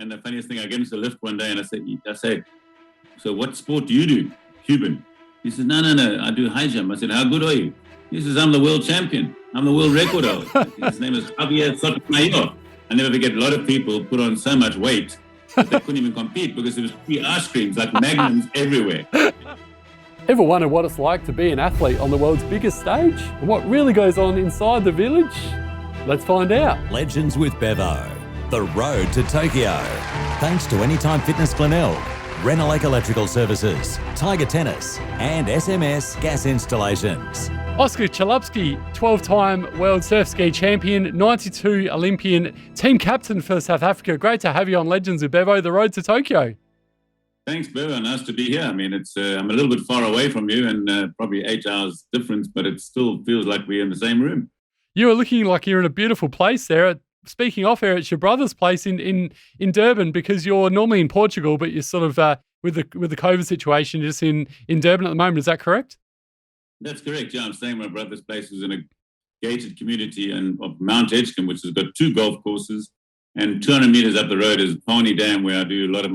And the funniest thing, I get into the lift one day and I say, so what sport do you do? Cuban. He says, no, I do high jump. I said, how good are you? He says, I'm the world champion. I'm the world record holder. His name is Javier Sotomayor. I never forget, a lot of people put on so much weight that they couldn't even compete because there was free ice creams, like magnums everywhere. Ever wonder what it's like to be an athlete on the world's biggest stage? And what really goes on inside the village? Let's find out. Legends with Bevo. The road to Tokyo. Thanks to Anytime Fitness Glenelg, Renelec Electrical Services, Tiger Tennis, and SMS Gas Installations. Oscar Chalupsky, 12-time world surf ski champion, 92 Olympian, team captain for South Africa. Great to have you on Legends with Bevo, the road to Tokyo. Thanks, Bevo. Nice to be here. I mean, it's I'm a little bit far away from you and probably 8 hours difference, but it still feels like we're in the same room. You are looking like you're in a beautiful place there. Speaking off air, it's your brother's place in Durban, because you're normally in Portugal, but you're sort of with the COVID situation, just in Durban at the moment. Is that correct? That's correct. Yeah, I'm staying at my brother's place, who's in a gated community of Mount Edgecombe, which has got 2 golf courses, and 200 meters up the road is Pawnee Dam, where I did a lot of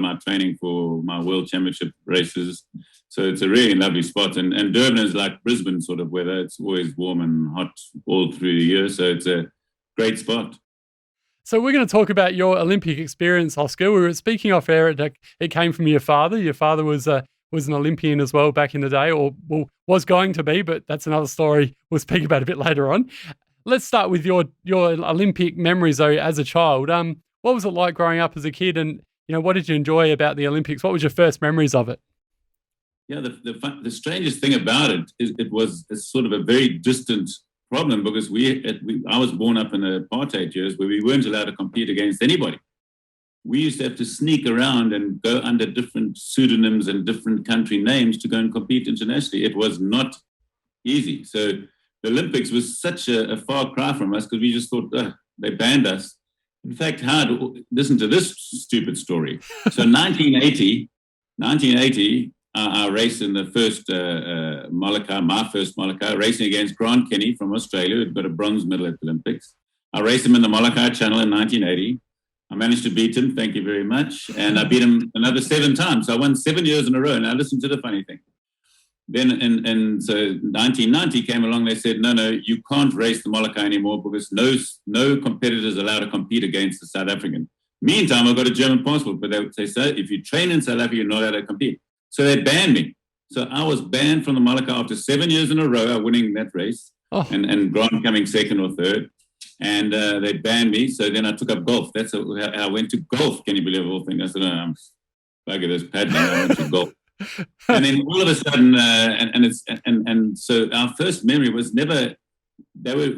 my training for my World Championship races. So it's a really lovely spot, and Durban is like Brisbane sort of weather. It's always warm and hot all through the year, so it's a great spot. So we're going to talk about your Olympic experience, Oscar. We were speaking off air. It came from your father. Your father was an Olympian as well back in the day, or was going to be, but that's another story we'll speak about a bit later on. Let's start with your Olympic memories though as a child. What was it like growing up as a kid, and what did you enjoy about the Olympics? What was your first memories of it? Yeah, the strangest thing about it is it was sort of a very distant problem, because I was born up in the apartheid years where we weren't allowed to compete against anybody. We used to have to sneak around and go under different pseudonyms and different country names to go and compete internationally. It was not easy. So the Olympics was such a far cry from us, because we just thought, they banned us. In fact, listen to this stupid story. So 1980, I raced in the first Molokai, my first Molokai, racing against Grant Kenny from Australia, who got a bronze medal at the Olympics. I raced him in the Molokai Channel in 1980. I managed to beat him, thank you very much. And I beat him another 7 times. So I won 7 years in a row. Now listen to the funny thing. Then, so 1990 came along, they said, no, you can't race the Molokai anymore, because no competitors allowed to compete against the South African. Meantime, I've got a German passport, but they would say, so if you train in South Africa, you're not allowed to compete. So they banned me. So I was banned from the Molokai after 7 years in a row, winning that race, and Grant coming second or third. And they banned me. So then I took up golf. That's how I went to golf. Can you believe the whole thing? I said, I'm bugger this paddling. I went to golf. And then all of a sudden, so our first memory was never. They were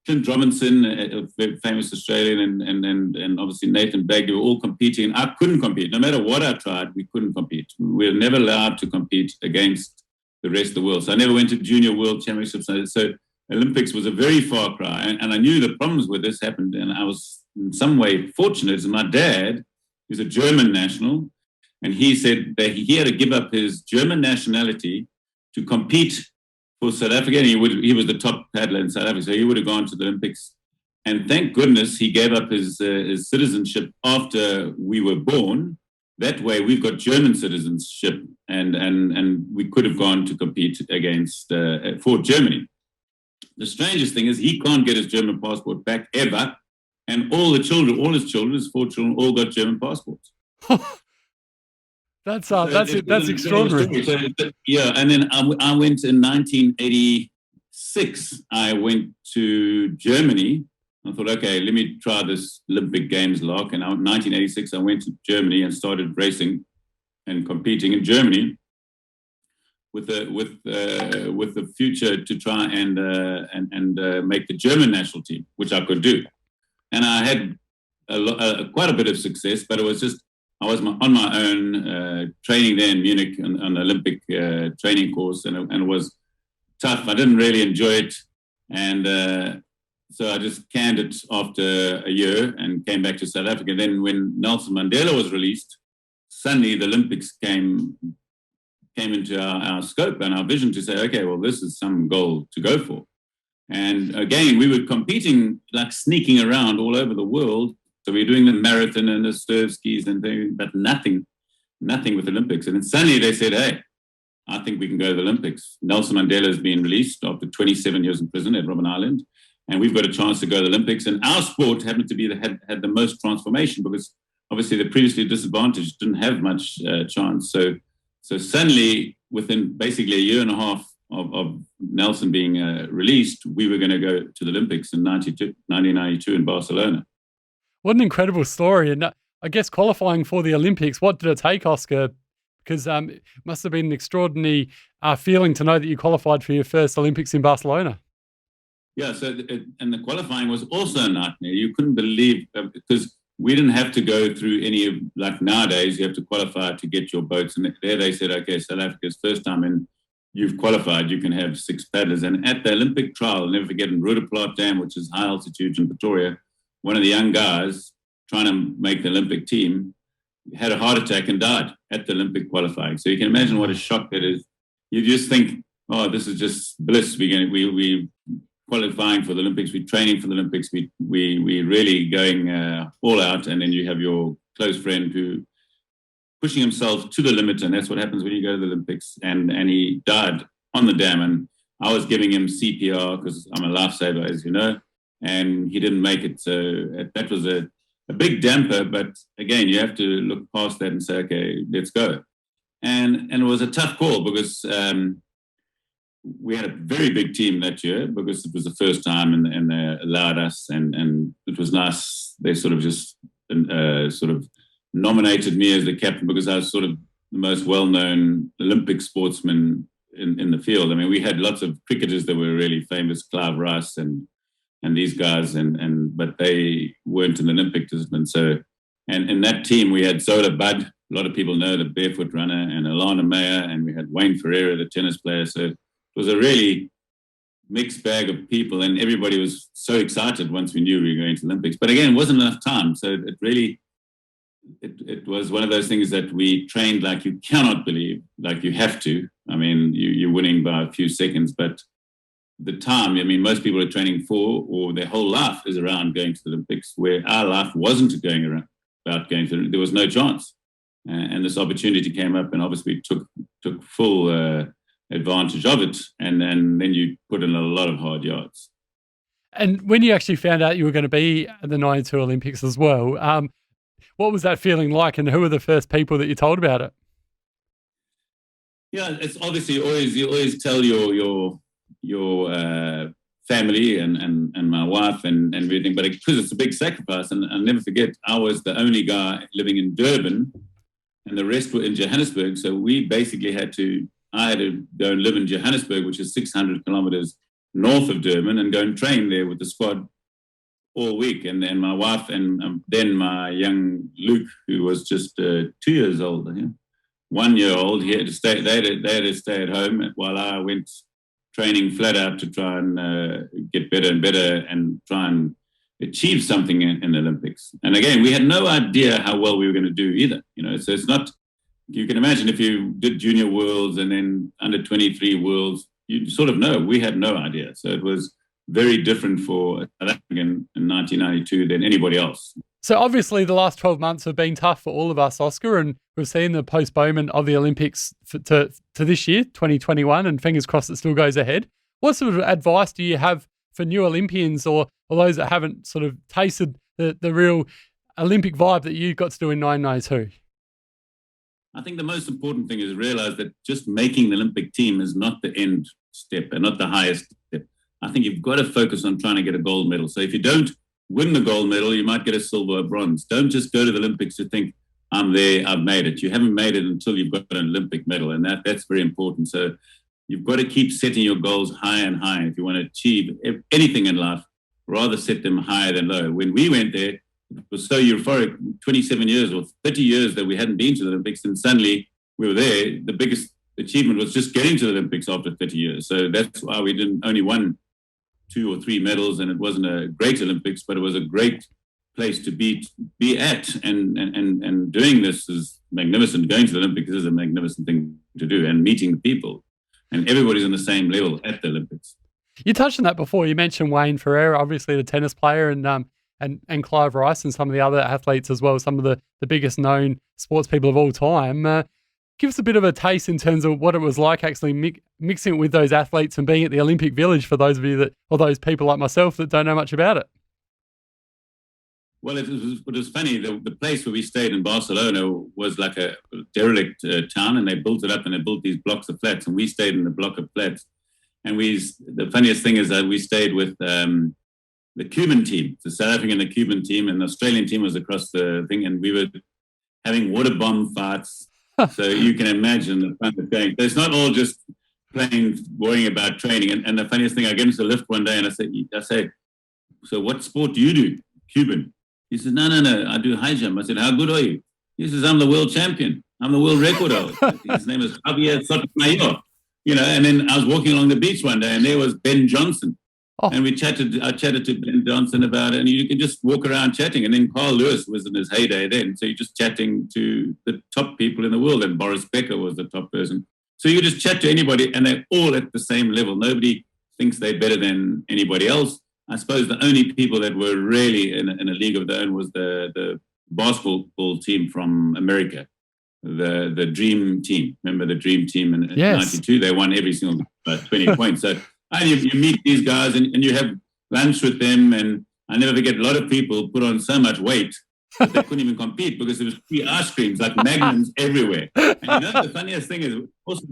Clint Robinson, a very famous Australian, and obviously Nathan Bagg. They were all competing. I couldn't compete. No matter what I tried, we couldn't compete. We were never allowed to compete against the rest of the world. So I never went to Junior World Championships. So Olympics was a very far cry, and I knew the problems with this happened. And I was in some way fortunate, as my dad is a German national. And he said that he had to give up his German nationality to compete for South Africa. And he was the top paddler in South Africa, so he would have gone to the Olympics. And thank goodness he gave up his citizenship after we were born. That way, we've got German citizenship, and we could have gone to compete against for Germany. The strangest thing is he can't get his German passport back ever, and all his children, his 4 children, all got German passports. That's extraordinary. Yeah, and then I went in 1986. I went to Germany. I thought, okay, let me try this Olympic Games lark. And in 1986, I went to Germany and started racing and competing in Germany with the future to try and make the German national team, which I could do. And I had quite a bit of success, but it was just. I was on my own training there in Munich on an Olympic training course, and it was tough. I didn't really enjoy it, and so I just canned it after a year and came back to South Africa. Then when Nelson Mandela was released, suddenly the Olympics came into our scope and our vision to say, okay, well, this is some goal to go for. And again, we were competing, like sneaking around all over the world, So we're doing the marathon and the surf skis and things, but nothing with Olympics. And then suddenly they said, hey, I think we can go to the Olympics. Nelson Mandela has been released after 27 years in prison at Robben Island, and we've got a chance to go to the Olympics. And our sport happened to be had the most transformation, because obviously the previously disadvantaged didn't have much chance. So suddenly, within basically a year and a half of Nelson being released, we were going to go to the Olympics in 1992 in Barcelona. What an incredible story. And I guess qualifying for the Olympics, what did it take, Oscar? Because it must have been an extraordinary feeling to know that you qualified for your first Olympics in Barcelona. Yeah, and the qualifying was also a nightmare. You couldn't believe, because we didn't have to go through any of, like nowadays, you have to qualify to get your boats. And there they said, okay, South Africa's first time in, you've qualified, you can have 6 paddlers. And at the Olympic trial, I'll never forget, in Roodeplaat Dam, which is high altitude in Pretoria, one of the young guys trying to make the Olympic team had a heart attack and died at the Olympic qualifying. So you can imagine what a shock that is. You just think, oh, this is just bliss. We qualifying for the Olympics. We're training for the Olympics. We're really going all out. And then you have your close friend who pushing himself to the limit. And that's what happens when you go to the Olympics. And he died on the dam. And I was giving him CPR because I'm a lifesaver, as you know. And he didn't make it. So that was a big damper, but again, you have to look past that and say, okay, let's go. And it was a tough call, because we had a very big team that year, because it was the first time, and they allowed us, and it was nice. They sort of just nominated me as the captain, because I was sort of the most well-known Olympic sportsman in the field. I mean, we had lots of cricketers that were really famous, Clive Rice and these guys, but they weren't in the Olympic discipline. So, and in that team, we had Zola Budd, a lot of people know, the barefoot runner, and Alana Meyer, and we had Wayne Ferreira, the tennis player. So it was a really mixed bag of people, and everybody was so excited once we knew we were going to the Olympics. But again, it wasn't enough time. So it really, it was one of those things that we trained like you cannot believe, like you have to. I mean, you're winning by a few seconds, but the time, I mean, most people are training for, or their whole life is around going to the Olympics, where our life wasn't about going to, there was no chance. And this opportunity came up, and obviously took full advantage of it. And then you put in a lot of hard yards. And when you actually found out you were going to be at the 92 Olympics as well, what was that feeling like, and who were the first people that you told about it? Yeah, it's obviously you always tell your family and my wife and everything, but because it's a big sacrifice, and I'll never forget, I was the only guy living in Durban, and the rest were in Johannesburg. So we basically I had to go and live in Johannesburg, which is 600 kilometers north of Durban, and go and train there with the squad all week. And then my wife and then my young Luke, who was just 2 years old, 1 year old, he had to stay. They had to stay at home while I went training flat out to try and get better and better and try and achieve something in the Olympics. And again, we had no idea how well we were going to do either. So it's not. You can imagine if you did junior worlds and then under 23 worlds, you sort of know. We had no idea. So it was very different for South African in 1992 than anybody else. So obviously the last 12 months have been tough for all of us, Oscar, and we've seen the postponement of the Olympics to this year, 2021, and fingers crossed it still goes ahead. What sort of advice do you have for new Olympians or those that haven't sort of tasted the real Olympic vibe that you got to do in 1992? I think the most important thing is realize that just making the Olympic team is not the end step and not the highest step. I think you've got to focus on trying to get a gold medal. So if you don't win the gold medal, you might get a silver or bronze. Don't just go to the Olympics to think, I'm there, I've made it. You haven't made it until you've got an Olympic medal, and that's very important. So you've got to keep setting your goals higher and higher. If you want to achieve anything in life, rather set them higher than low. When we went there, it was so euphoric, 27 years or 30 years that we hadn't been to the Olympics, and suddenly we were there. The biggest achievement was just getting to the Olympics after 30 years. So that's why we didn't only won 2 or 3 medals, and it wasn't a great Olympics, but it was a great place to be at. And doing this is magnificent. Going to the Olympics is a magnificent thing to do, and meeting the people. And everybody's on the same level at the Olympics. You touched on that before. You mentioned Wayne Ferreira, obviously the tennis player, and and Clive Rice and some of the other athletes as well, some of the biggest known sports people of all time. Give us a bit of a taste in terms of what it was like actually mixing it with those athletes and being at the Olympic Village for those of you or those people like myself that don't know much about it. Well, it was funny. The place where we stayed in Barcelona was like a derelict town, and they built it up, and they built these blocks of flats, and we stayed in the block of flats. And the funniest thing is that we stayed with the Cuban team, the South African and the Cuban team, and the Australian team was across the thing, and we were having water bomb fights. So you can imagine the fun of going. It's not all just worrying about training. And the funniest thing, I get into the lift one day and I say, so what sport do you do? Cuban. He said, no, I do high jump. I said, how good are you? He says, I'm the world champion. I'm the world record holder. His name is Javier Sotomayor. And then I was walking along the beach one day and there was Ben Johnson. Oh. And I chatted to Ben Johnson about it, and you can just walk around chatting. And then Carl Lewis was in his heyday then. So you're just chatting to the top people in the world. And Boris Becker was the top person. So you just chat to anybody and they're all at the same level. Nobody thinks they're better than anybody else. I suppose the only people that were really in a league of their own was the basketball team from America, the Dream Team. Remember the Dream Team in yes. 92? They won every single 20 points. So you meet these guys and you have lunch with them, and I never forget, a lot of people put on so much weight that they couldn't even compete because there was free ice creams, like Magnums everywhere. And the funniest thing is, also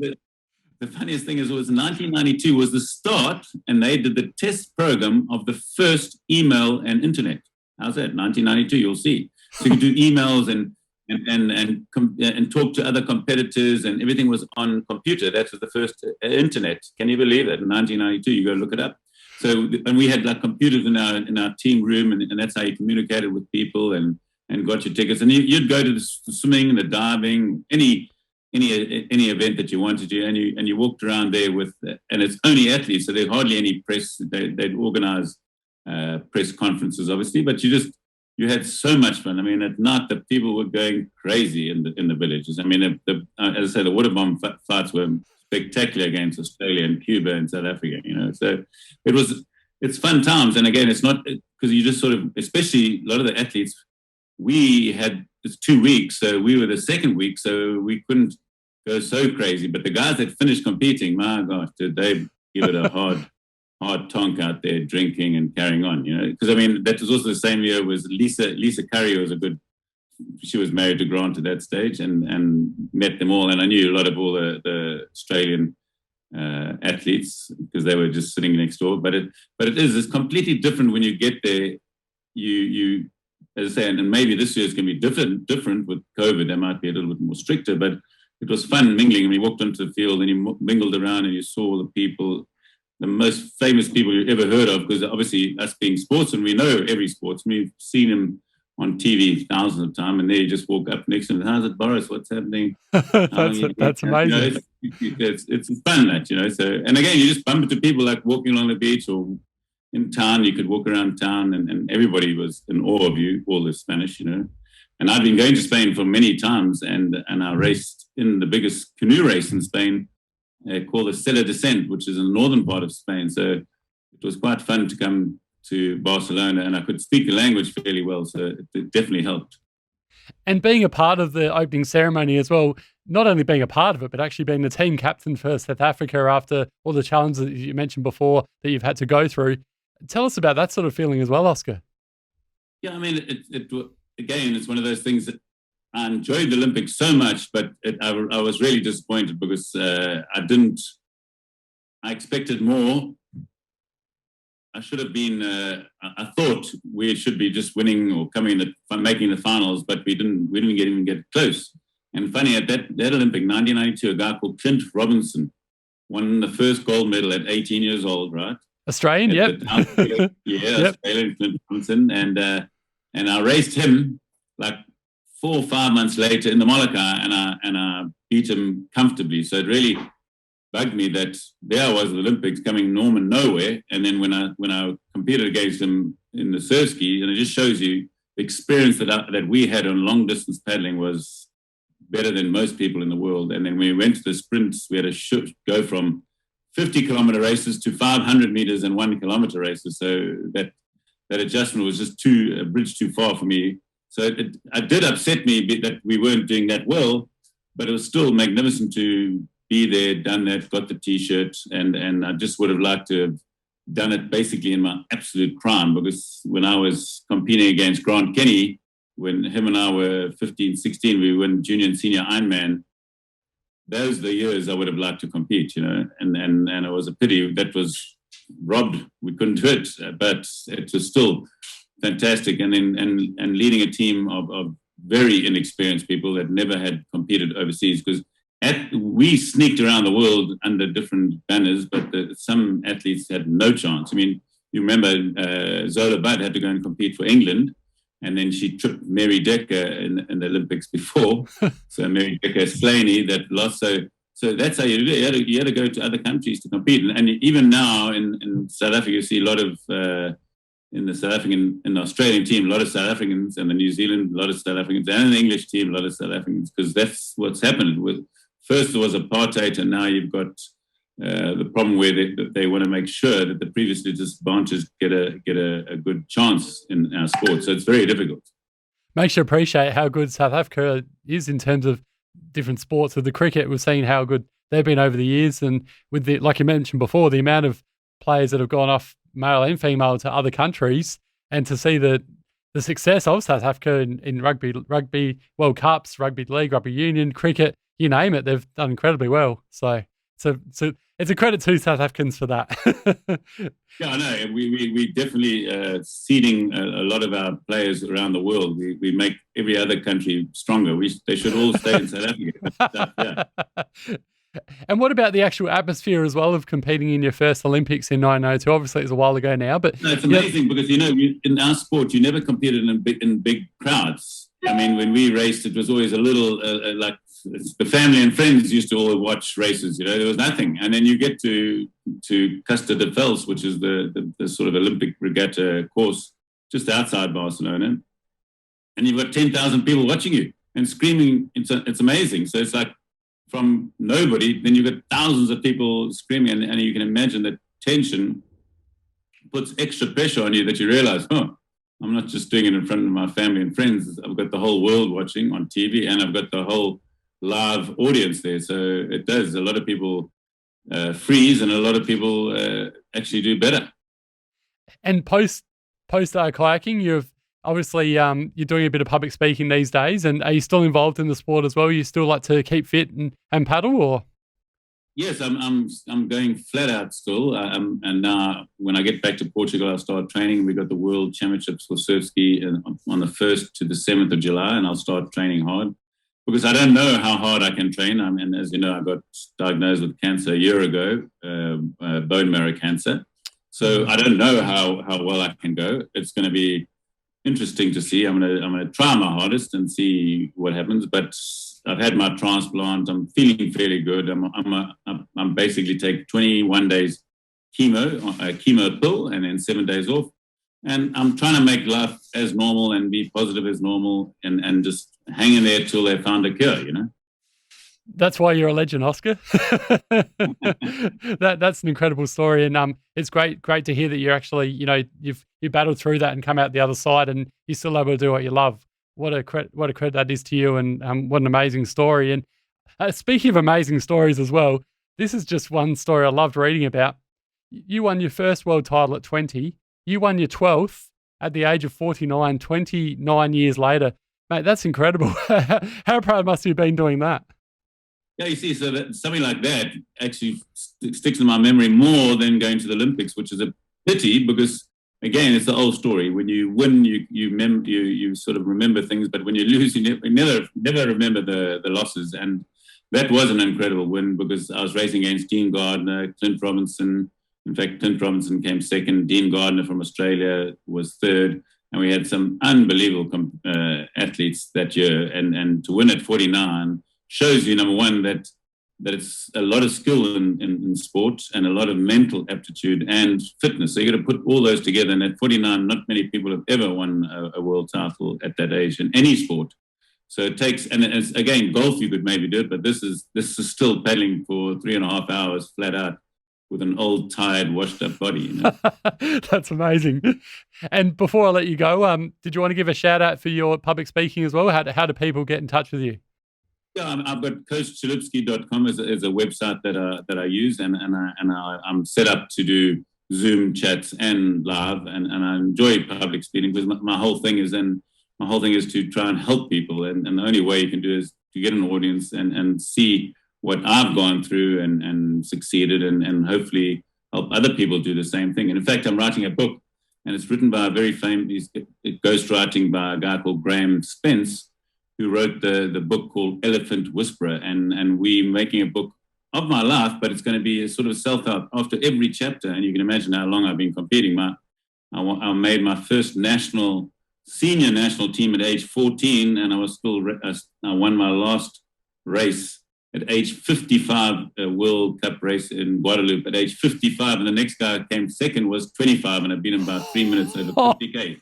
the funniest thing is, it was 1992 was the start, and they did the test program of the first email and internet. How's that? 1992, you'll see. So you could do emails and talk to other competitors, and everything was on computer. That was the first internet. Can you believe that? In 1992, you go look it up. So, and we had like computers in our team room, and that's how you communicated with people and got your tickets. And you'd go to the swimming and the diving, any event that you wanted to, and you walked around there with, and it's only athletes, so there's hardly any press. They'd organize press conferences, obviously, but you had so much fun. I mean, at night, the people were going crazy in the villages. I mean, as I say, the water bomb fights were spectacular against Australia and Cuba and South Africa, So it's fun times. And again, it's not because you just sort of, especially a lot of the athletes, it's 2 weeks. So we were the second week, so we couldn't go so crazy. But the guys that finished competing, my gosh, did they give it a hard tonk out there, drinking and carrying on, Because, I mean, that was also the same year was Lisa Curry she was married to Grant at that stage and met them all. And I knew a lot of all the Australian athletes because they were just sitting next door. But it's completely different when you get there. You as I say, and maybe this year is going to be different with COVID. They might be a little bit more stricter, but it was fun mingling. And we walked onto the field and you mingled around and you saw the people, the most famous people you've ever heard of, because obviously us being sportsmen, we know every sportsman. We've seen them on TV thousands of times, and there you just walk up next to them. How's it, Boris? What's happening? That's amazing. It's fun, that, So, and again, you just bump into people like walking along the beach or in town. You could walk around town, and everybody was in awe of you, all the Spanish, And I've been going to Spain for many times, and I raced in the biggest canoe race in Spain, called the Sella Descent, which is in the northern part of Spain. So it was quite fun to come to Barcelona, and I could speak the language fairly well, so it definitely helped. And being a part of the opening ceremony as well, not only being a part of it, but actually being the team captain for South Africa after all the challenges that you mentioned before that you've had to go through. Tell us about that sort of feeling as well, Oscar. Yeah, I mean, again, it's one of those things that I enjoyed the Olympics so much, but I was really disappointed because I expected more. I should have been, I thought we should be just winning or making the finals, but we didn't even get close. And funny, at that Olympic, 1992, a guy called Clint Robinson won the first gold medal at 18 years old, right? Australian, yep. Yep. Australian, Clint Robinson. And I raced him like 4 or 5 months later in the Molokai, and I beat him comfortably. So it really bugged me that there I was at the Olympics coming nowhere. And then when I competed against him in the surf ski, and it just shows you the experience that we had on long distance paddling was better than most people in the world. And then when we went to the sprints, we had to go from 50-kilometer races to 500 meters and 1 kilometer races. So that that adjustment was just a bridge too far for me. So it did upset me that we weren't doing that well, but it was still magnificent to be there, done that, got the T-shirt, and I just would have liked to have done it basically in my absolute prime, because when I was competing against Grant Kenny, when him and I were 15, 16, we won junior and senior Ironman. Those are the years I would have liked to compete, and it was a pity that was robbed. We couldn't do it, but it was still fantastic. And leading a team of very inexperienced people that never had competed overseas, because we sneaked around the world under different banners, but some athletes had no chance. I mean, you remember Zola Budd had to go and compete for England, and then she tripped Mary Decker in the Olympics before. So Mary Decker Slaney that lost. So that's how you do it. You had to go to other countries to compete. And even now in South Africa, you see a lot of, in the Australian team, a lot of South Africans, and the New Zealand, a lot of South Africans, and the English team, a lot of South Africans, because that's what's happened. First there was apartheid, and now you've got the problem where they want to make sure that the previously disadvantaged get a good chance in our sport. So it's very difficult. Makes you appreciate how good South Africa is in terms of different sports. With the cricket, we've seen how good they've been over the years, and with like you mentioned before, the amount of players that have gone off, male and female, to other countries, and to see the success of South Africa in rugby World Cups, rugby league, rugby union, cricket, you name it, they've done incredibly well. So it's a credit to South Africans for that. Yeah, I know. We definitely seeding a lot of our players around the world. We make every other country stronger. They should all stay in South Africa. Yeah. And what about the actual atmosphere as well of competing in your first Olympics in 1902? Obviously, it was a while ago now, but no, it's amazing because in our sport you never competed in big crowds. I mean, when we raced, it was always a little like the family and friends used to all watch races. There was nothing, and then you get to Costa de Fels, which is the sort of Olympic regatta course just outside Barcelona, and you've got 10,000 people watching you and screaming. It's amazing. So it's like, from nobody, then you've got thousands of people screaming, and you can imagine that tension puts extra pressure on you, that you realize, I'm not just doing it in front of my family and friends. I've got the whole world watching on TV, and I've got the whole live audience there. So it does. A lot of people freeze, and a lot of people actually do better. And post kayaking, you've obviously, you're doing a bit of public speaking these days, and are you still involved in the sport as well? You still like to keep fit and paddle, or? Yes, I'm going flat out still, and now when I get back to Portugal, I'll start training. We got the World Championships for surf ski on the 1st to the 7th of July, and I'll start training hard because I don't know how hard I can train. And as you know, I got diagnosed with cancer a year ago, bone marrow cancer. So I don't know how well I can go. It's going to be interesting to see. I'm gonna try my hardest and see what happens. But I've had my transplant. I'm feeling fairly good. I'm basically take 21 days chemo pill, and then 7 days off. And I'm trying to make life as normal and be positive as normal, and just hang in there till they found a cure. That's why you're a legend, Oscar. That's an incredible story, and it's great to hear that you're actually, you battled through that and come out the other side, and you're still able to do what you love. What a credit that is to you, and what an amazing story. And speaking of amazing stories as well, this is just one story I loved reading about. You won your first world title at 20. You won your 12th at the age of 49, 29 years later. Mate, that's incredible. How proud must you have been doing that? Yeah, you see, so that something like that actually sticks in my memory more than going to the Olympics, which is a pity because, again, it's the old story. When you win, you sort of remember things, but when you lose, you never remember the losses. And that was an incredible win because I was racing against Dean Gardner, Clint Robinson. In fact, Clint Robinson came second. Dean Gardner from Australia was third. And we had some unbelievable athletes that year. And to win at 49 shows you, number one, that it's a lot of skill in sport and a lot of mental aptitude and fitness. So you got to put all those together. And at 49, not many people have ever won a world title at that age in any sport. So it takes, and it's, again, golf you could maybe do it, but this is still paddling for 3.5 hours flat out. with an old, tired, washed-up body. You know? That's amazing. And before I let you go, did you want to give a shout-out for your public speaking as well? How do people get in touch with you? Yeah, I've got coachchalupsky.com as a website that I use, and I'm set up to do Zoom chats and live, and I enjoy public speaking because my whole thing is to try and help people, and the only way you can do is to get an audience and see what I've gone through and succeeded, and hopefully help other people do the same thing. And in fact, I'm writing a book, and it's written by a very famous ghostwriting by a guy called Graham Spence, who wrote the book called Elephant Whisperer, and we're making a book of my life, but it's going to be a sort of self-help after every chapter. And you can imagine how long I've been competing. I made my first senior national team at age 14, and I won my last race at age 55, a World Cup race in Guadeloupe at age 55, and the next guy who came second was 25, and I beat him about 3 minutes over 50K.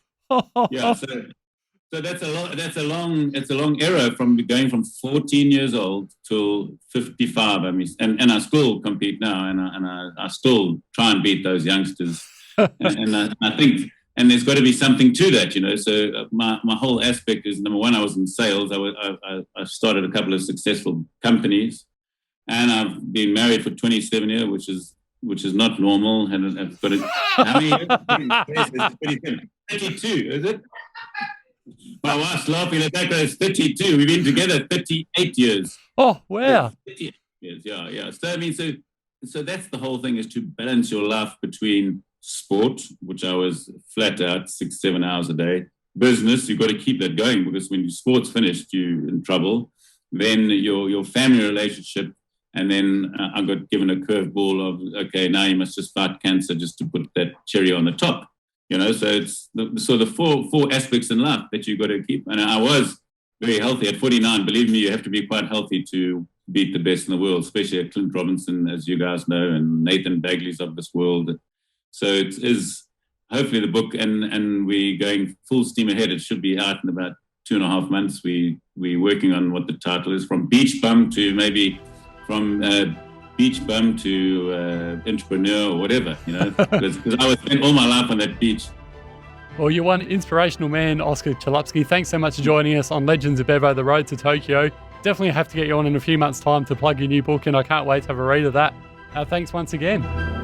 Yeah, so that's a long era from going from 14 years old till 55. I mean, and I still compete now, and I still try and beat those youngsters. and I think, and there's got to be something to that, you know. So my whole aspect is, number one, I was in sales. I started a couple of successful companies, and I've been married for 27 years, which is not normal. And I've got how many years? 32, is it? My wife's laughing at that. It's 32. We've been together 38 years. Oh, wow. 38 years, yeah. So I mean, so that's the whole thing, is to balance your life between sport, which I was flat out 6-7 hours a day. Business, you've got to keep that going, because when your sport's finished, you're in trouble. Then your family relationship, and then I got given a curveball of, okay, now you must just fight cancer just to put that cherry on the top. You know, so it's the four aspects in life that you've got to keep. And I was very healthy at 49. Believe me, you have to be quite healthy to beat the best in the world, especially at Clint Robinson, as you guys know, and Nathan Bagley's of this world. So it is hopefully the book, and we're going full steam ahead. It should be out in about 2.5 months. We're working on what the title is, from beach bum to entrepreneur or whatever, you know, because I would spend all my life on that beach. Well, you're one inspirational man, Oscar Chalupsky. Thanks so much for joining us on Legends of Bevo, The Road to Tokyo. Definitely have to get you on in a few months' time to plug your new book, and I can't wait to have a read of that. Thanks once again.